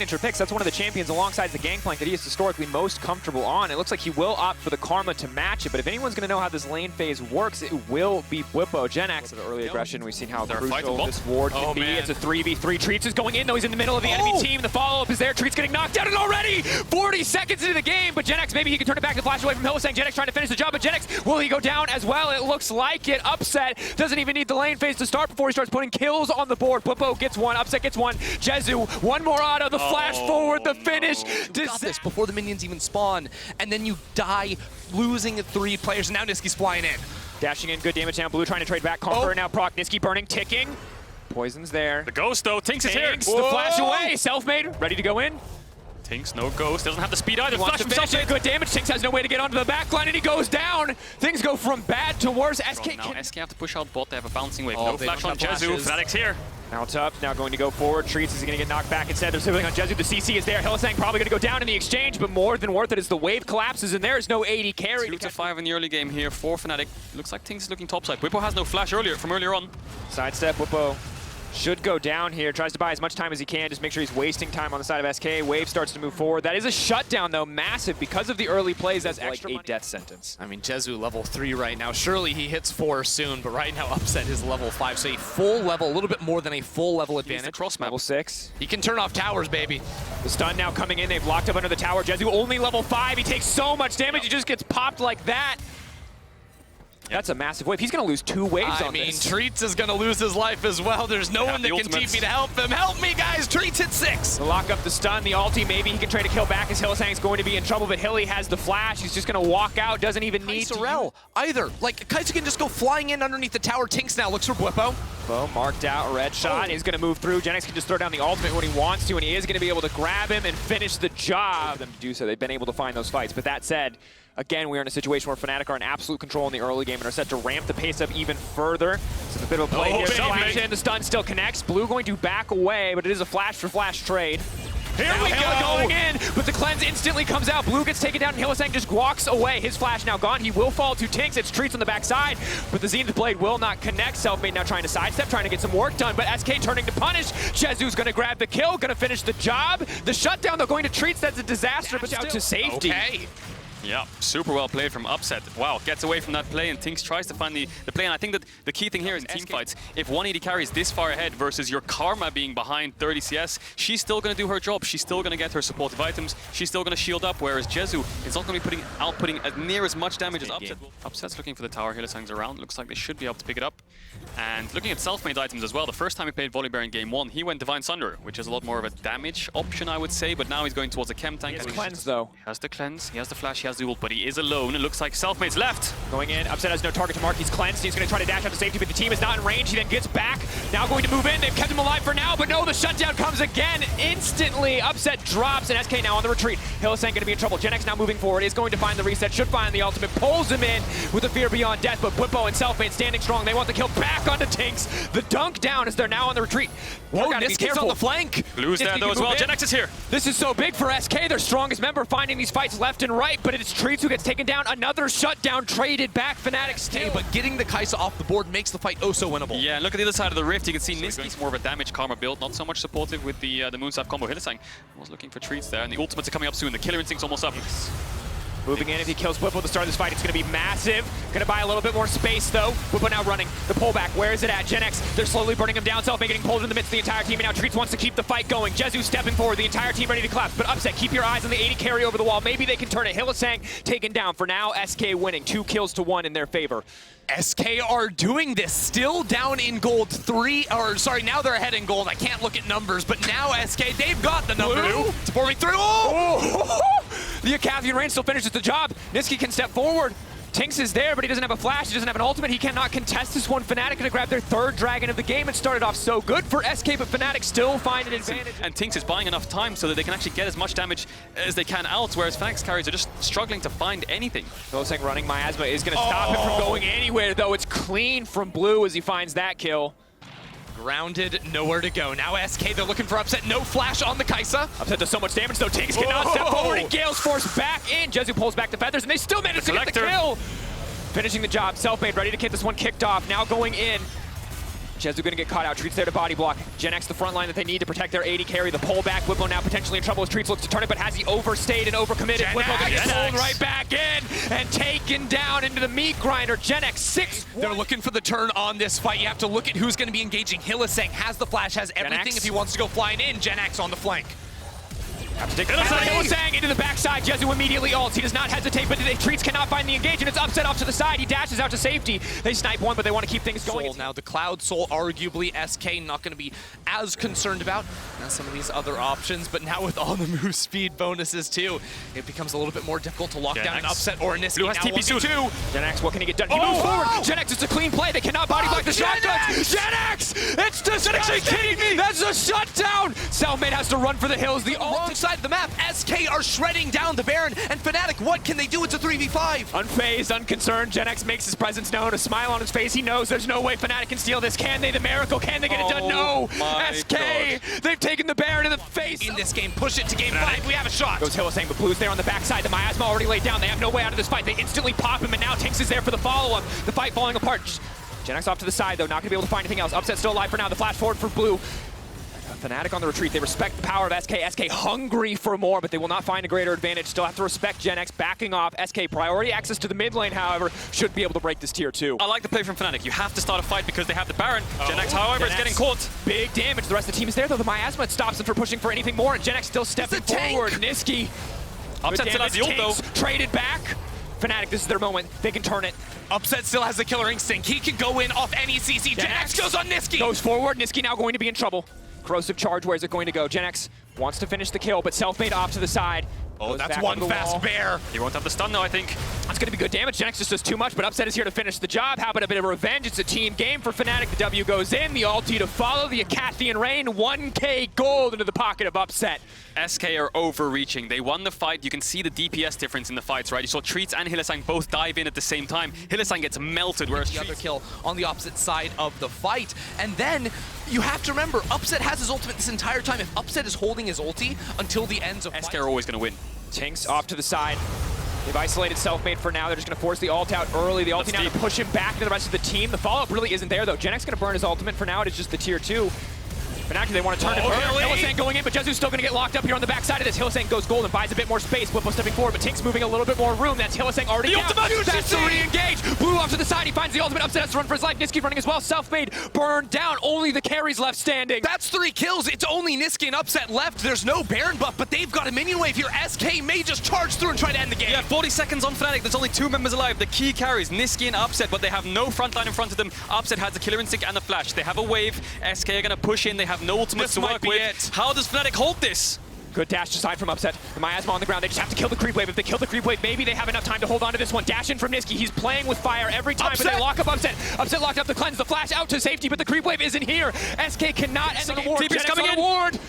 signature picks. That's one of the champions alongside the Gangplank that he is historically most comfortable on. It looks like he will opt for the Karma to match it, but if anyone's going to know how this lane phase works, it will be Bwipo. Gen-X, the early aggression, we've seen how crucial this ward can be. Man. It's a 3v3. Treats is going in, though he's in the middle of the enemy team. The follow-up is there. Treats getting knocked out, and already 40 seconds into the game, but Gen-X, maybe he can turn it back and flash away from Hylissang. Gen-X trying to finish the job, but Gen-X, will he go down as well? It looks like it. Upset doesn't even need the lane phase to start before he starts putting kills on the board. Bwipo gets one, Upset gets one. Jezu, one more auto, the flash forward, the finish. You got this before the minions even spawn, and then you die losing 3 players, and now Niski's flying in. Dashing in, good damage down. Blue trying to trade back. Conqueror now proc. Niski burning, ticking. Poison's there. The ghost though, Tinks is here. The flash away, self-made, ready to go in. Tinks, no ghost, doesn't have the speed either. Wants to finish it, good damage. Tinks has no way to get onto the back line, and he goes down. Things go from bad to worse. SK now SK have to push out bot, they have a bouncing wave. Oh, No they flash don't on have Jezu, flashes. Fnatic's here. Now it's up, now going to go forward. Treats is going to get knocked back instead. They're sibling on Jezu. The CC is there. Hylissang probably going to go down in the exchange, but more than worth it as the wave collapses, and there is no AD carry. 2 to 5 in the early game here for Fnatic. Looks like Tinks is looking topside. Bwipo has no flash from earlier on. Sidestep, Bwipo should go down here. Tries to buy as much time as he can, just make sure he's wasting time on the side of SK. Wave starts to move forward. That is a shutdown, though, massive because of the early plays. That's extra like a death sentence. I mean, Jezu level 3 right now. Surely he hits 4 soon, but right now Upset is level 5, so a full level, a little bit more than a full level advantage. Cross map. Level 6. He can turn off towers, baby. The stun now coming in. They've locked up under the tower. Jezu only level 5. He takes so much damage. He just gets popped like that. That's a massive wave. He's going to lose 2 waves on this. Treats is going to lose his life as well. There's no one that can TP to help him. Help me, guys. Treats hit 6. To lock up the stun, the ulti, maybe he can try to kill back as Hylissang's going to be in trouble, but Hilly has the flash. He's just going to walk out, doesn't even need to. Either. Like, Kaisa can just go flying in underneath the tower. Tinks now looks for Bwipo. Bo marked out, red shot. He's going to move through. Gen-X can just throw down the ultimate when he wants to, and he is going to be able to grab him and finish the job. Them to do so. They've been able to find those fights. But that said, again, we are in a situation where Fnatic are in absolute control in the early game and are set to ramp the pace up even further. So it's a bit of a play here. Flash in, the stun still connects. Blue going to back away, but it is a flash for flash trade. Here we go, going in, but the cleanse instantly comes out. Blue gets taken down, and Hylissang just walks away. His flash now gone. He will fall to Tinks. It's Treats on the backside, but the Zenith Blade will not connect. Selfmade now trying to sidestep, trying to get some work done, but SK turning to punish. Jezu's going to grab the kill, going to finish the job. The shutdown, though, going to Treats. That's a disaster, but out to safety. Okay. Yeah, super well played from Upset. Wow, gets away from that play, and Tinks tries to find the play. And I think that the key thing here is team fights. If 180 carries this far ahead versus your Karma being behind 30 CS, she's still going to do her job. She's still going to get her supportive items. She's still going to shield up, whereas Jezu is not going to be outputting as near as much damage as Upset. Upset's looking for the tower. Hylissang's around. Looks like they should be able to pick it up. And looking at self-made items as well, the first time he played Volibear in game 1, he went Divine Sunder, which is a lot more of a damage option, I would say, but now he's going towards a chem tank. He has cleanse, though. He has the cleanse, he has the flash, he has the ult, but he is alone. It looks like self-made's left. Going in, Upset has no target to mark. He's cleansed. He's going to try to dash out to safety, but the team is not in range. He then gets back. Now going to move in. They've kept him alive for now, but no, the shutdown comes again. Instantly, Upset drops, and SK now on the retreat. Hylissang going to be in trouble. Gen-X now moving forward, is going to find the reset, should find the ultimate, pulls him in with a fear beyond death, but Bwipo and Selfmade standing strong. They want the kill back onto Tinks. The dunk down as they're now on the retreat. Whoa, Niski's on the flank. Blue's there though as well. Gen-X is here. This is so big for SK, their strongest member, finding these fights left and right, but it's Treats who gets taken down. Another shutdown traded back. Fnatic still. But getting the Kaisa off the board makes the fight oh so winnable. Yeah, look at the other side of the rift. You can see Niski's more of a damage Karma build, not so much supportive with the Moonstaff combo. Hylissang was looking for Treats there, and the ultimates are coming up soon. The Killer Instinct's almost up. Moving in, if he kills Bwipo at the start of this fight, it's going to be massive. Going to buy a little bit more space, though. Bwipo now running. The pullback, where is it at? Gen-X, they're slowly burning him down. Selfmade getting pulled in the midst of the entire team, and now Treats wants to keep the fight going. Jezu stepping forward, the entire team ready to collapse. But Upset, keep your eyes on the 80 carry over the wall. Maybe they can turn it. Hylissang taken down. For now, SK winning. 2 kills to 1 in their favor. SK are doing this, still down in gold 3, or sorry, now they're ahead in gold. I can't look at numbers, but now SK, they've got the number. Supporting through. Oh! The Acafian Rain still finishes the job. Niski can step forward. Tinks is there, but he doesn't have a flash, he doesn't have an ultimate, he cannot contest this one. Fnatic gonna grab their 3rd dragon of the game. It started off so good for SK, but Fnatic still find an advantage. And Tinks is buying enough time so that they can actually get as much damage as they can out, whereas Fnatic's carries are just struggling to find anything. Hylissang running, Miasma is gonna stop him from going anywhere, though. It's clean from Blue as he finds that kill. Grounded, nowhere to go. Now SK, they're looking for Upset. No flash on the Kaisa. Upset does so much damage, though. Tinks cannot step forward, and Gale's forced back in. Jezu pulls back the feathers, and they still manage to get the kill. Finishing the job. Selfmade ready to get this one kicked off. Now going in. Jezu gonna get caught out. Treats there to body block. Gen X the front line that they need to protect their AD carry. The pullback. Whippo now potentially in trouble as Treats looks to turn it, but has he overstayed and overcommitted? Whippo gonna get pulled right back in and taken down into the meat grinder. Gen X 6. They're looking for the turn on this fight. You have to look at who's going to be engaging. Hylissang has the flash, has everything if he wants to go flying in. Gen X on the flank. Have to take Hylissang into the backside. Jezu immediately ults. He does not hesitate, but the Treats cannot find the engage, and it's upset off to the side. He dashes out to safety. They snipe one, but they want to keep things going. Now the Cloud Soul, arguably SK not going to be as concerned about as some of these other options, but now with all the move speed bonuses too, it becomes a little bit more difficult to lock down an upset or an Niski. Blue has TP soon. Gen X, what can he get done? He moves forward. Gen X, it's a clean play. They cannot body block the shotguns. Gen X! It's disgusting! Kidding me? That's a shutdown! Selfmade has to run for the hills. The wrong side of the map. SK are shredding down the Baron, and Fnatic, what can they do? It's a 3v5. Unfazed, unconcerned, Gen X makes his presence known, a smile on his face. He knows there's no way Fnatic can steal this. Can they? The miracle, can they get it done? No! SK, they've taken the Baron in the face. In this game, push it to game 5, we have a shot. Goes Hylissang, but Blue's there on the backside. The miasma already laid down. They have no way out of this fight. They instantly pop him, and now Tinks is there for the follow-up. The fight falling apart. Gen X off to the side, though, not gonna be able to find anything else. Upset still alive for now. The flash forward for Blue. Fnatic on the retreat. They respect the power of SK. SK hungry for more, but they will not find a greater advantage. Still have to respect Gen X backing off. SK priority access to the mid lane, however, should be able to break this tier 2. I like the play from Fnatic. You have to start a fight because they have the Baron. Gen X, however, is getting caught. Big damage. The rest of the team is there, though. The miasma stops them from pushing for anything more, and Gen X still stepping forward. Niski. Upset still has the ult, though. Traded back. Fnatic, this is their moment. They can turn it. Upset still has the killer instinct. He can go in off any CC. Gen X goes on Niski. Goes forward. Niski now going to be in trouble. Corrosive charge, where's it going to go? Gen X wants to finish the kill, but Selfmade off to the side. Oh, that's one fast bear. He won't have the stun, though, I think. That's going to be good damage. Gen X just does too much, but Upset is here to finish the job. How about a bit of revenge? It's a team game for Fnatic. The W goes in, the ulti to follow, the Acathian Rain, 1K gold into the pocket of Upset. SK are overreaching. They won the fight. You can see the DPS difference in the fights, right? You saw Treats and Hylissang both dive in at the same time. Hylissang gets melted, whereas the other kill on the opposite side of the fight. And then you have to remember, Upset has his ultimate this entire time. If Upset is holding his ulti until the ends of SK are always going to win. Tinks off to the side. They've isolated Selfmade for now. They're just going to force the ult out early. The ulti now to push him back to the rest of the team. The follow-up really isn't there, though. Gen X going to burn his ultimate. For now, it is just the tier 2. Fnatic, they want to turn it. Hylissang going in, but Jezu's still going to get locked up here on the backside of this. Hylissang goes gold and buys a bit more space. Whippo stepping forward, but Tinks moving a little bit more room. That's Hylissang already down. That's the re-engage. Blue off to the side. He finds the ultimate. Upset has to run for his life. Niski running as well. Selfmade burned down. Only the carries left standing. That's 3 kills. It's only Niski and Upset left. There's no Baron buff, but they've got a minion wave here. SK may just charge through and try to end the game. Yeah, 40 seconds on Fnatic. There's only 2 members alive. The key carries, Niski and Upset, but they have no front line in front of them. Upset has the killer instinct and the flash. They have a wave. SK are going to push in. They have no ultimates to work with. How does Fnatic hold this? Good dash aside from Upset. The miasma on the ground. They just have to kill the creep wave. If they kill the creep wave, maybe they have enough time to hold on to this one. Dash in from Niski. He's playing with fire every time, but they lock up Upset. Upset locked up the cleanse. The flash out to safety, but the creep wave isn't here. SK cannot end the game. TP's coming in. Ward.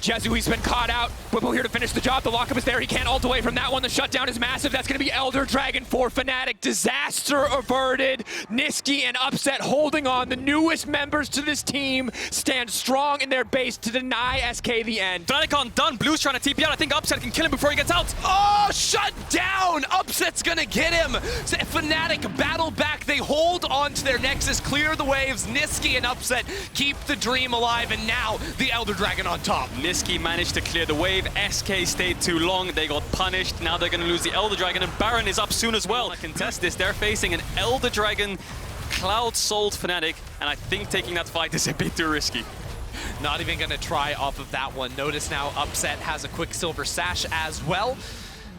Jezu, he's been caught out. Whippo here to finish the job. The lockup is there. He can't ult away from that one. The shutdown is massive. That's going to be Elder Dragon for Fnatic. Disaster averted. Niski and Upset holding on. The newest members to this team stand strong in their base to deny SK the end. Fnatic on done. Blue's trying to TP out. I think Upset can kill him before he gets out. Oh, shut down! Upset's going to get him. Fnatic battle back. They hold on to their Nexus, clear the waves. Niski and Upset keep the dream alive, and now the Elder Dragon on top. Niski managed to clear the wave. SK stayed too long. They got punished. Now they're going to lose the Elder Dragon, and Baron is up soon as well. I can test this. They're facing an Elder Dragon Cloud Souled Fnatic, and I think taking that fight is a bit too risky. Not even going to try off of that one. Notice now Upset has a Quicksilver Sash as well.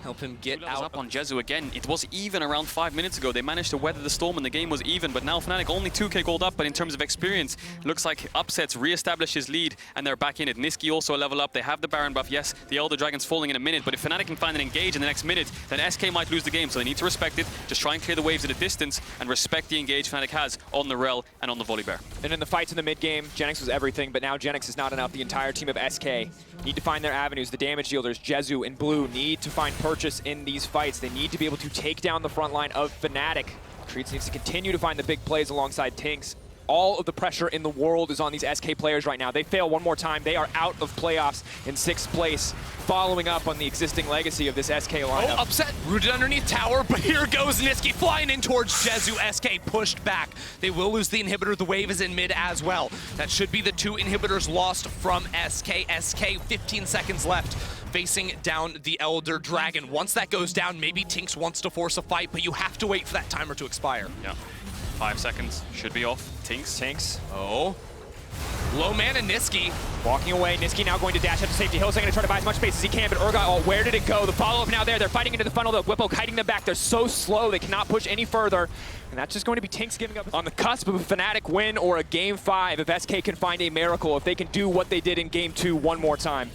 Help him get out. Up on Jezu again. It was even around 5 minutes ago. They managed to weather the storm and the game was even, but now Fnatic only 2k gold up, but in terms of experience, looks like Upset's re-established his lead and they're back in it. Niski also a level up. They have the Baron buff. Yes, the Elder Dragon's falling in a minute, but if Fnatic can find an engage in the next minute, then SK might lose the game, so they need to respect it. Just try and clear the waves at a distance and respect the engage Fnatic has on the Rel and on the Volley Bear. And in the fights in the mid game, Gen X was everything, but now Gen X is not enough. The entire team of SK need to find their avenues. The damage dealers, Jezu and Blue, need to find purchase in these fights. They need to be able to take down the front line of Fnatic. Treats needs to continue to find the big plays alongside Tinks. all of the pressure in the world is on these SK players right now. They fail one more time, they are out of playoffs in 6th place, following up on the existing legacy of this SK lineup. Oh, upset, rooted underneath tower, but here goes Niski flying in towards Jezu. SK pushed back. They will lose the inhibitor. The wave is in mid as well. That should be the 2 inhibitors lost from SK. SK, 15 seconds left, facing down the Elder Dragon. Once that goes down, maybe Tinks wants to force a fight, but you have to wait for that timer to expire. Yeah, 5 seconds should be off. Tinks. Oh. Low man and Niski. Walking away, Niski now going to dash up to safety. Hill's going to try to buy as much space as he can, but Urgot, where did it go? The follow-up now there. They're fighting into the funnel, though. Whippo kiting them back. They're so slow, they cannot push any further. And that's just going to be Tinks giving up on the cusp of a Fnatic win or a Game 5 if SK can find a miracle, if they can do what they did in Game 2 one more time.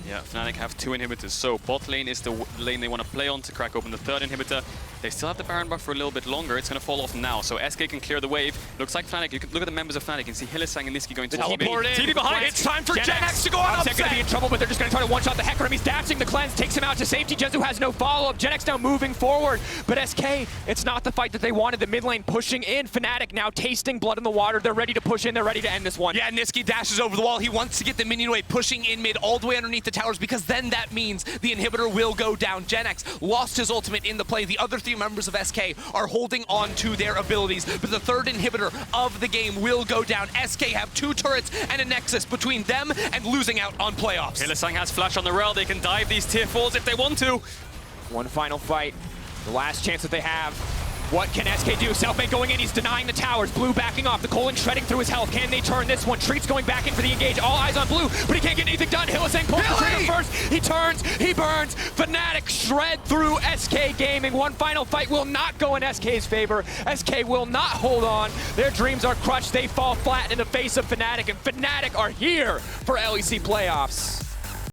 Yeah, Fnatic have 2 inhibitors, so bot lane is the lane they want to play on to crack open the 3rd inhibitor. They still have the Baron buff for a little bit longer. It's going to fall off now, so SK can clear the wave. Looks like Fnatic, you can look at the members of Fnatic, you can see Hylissang and Niski going to teleport in. TP behind. It's time for Gen-X to go on upset. Going to be in trouble, but they're just going to try to one-shot the Hecarim. He's dashing the cleanse, takes him out to safety. Jezu has no follow-up. Gen-X now moving forward, but SK, it's not the fight that they wanted. The mid lane pushing in. Fnatic now tasting blood in the water. They're ready to push in. They're ready to end this one. Yeah, Niski dashes over the wall. He wants to get the minion wave pushing in mid all the way underneath the towers, because then that means the inhibitor will go down. Gen-X lost his ultimate in the play. The other 3 members of SK are holding on to their abilities, but the 3rd inhibitor of the game will go down. SK have 2 turrets and a nexus between them and losing out on playoffs. Hylissang has flash on the rail. They can dive these tier 4s if they want to. One final fight, the last chance that they have. What can SK do? Selfmade going in, he's denying the towers. Blue backing off, the Colin shredding through his health. Can they turn this one? Treat's going back in for the engage. All eyes on Blue, but he can't get anything done. Hylissang pulls the trigger first. He turns, he burns. Fnatic shred through SK Gaming. One final fight will not go in SK's favor. SK will not hold on. Their dreams are crushed. They fall flat in the face of Fnatic, and Fnatic are here for LEC playoffs.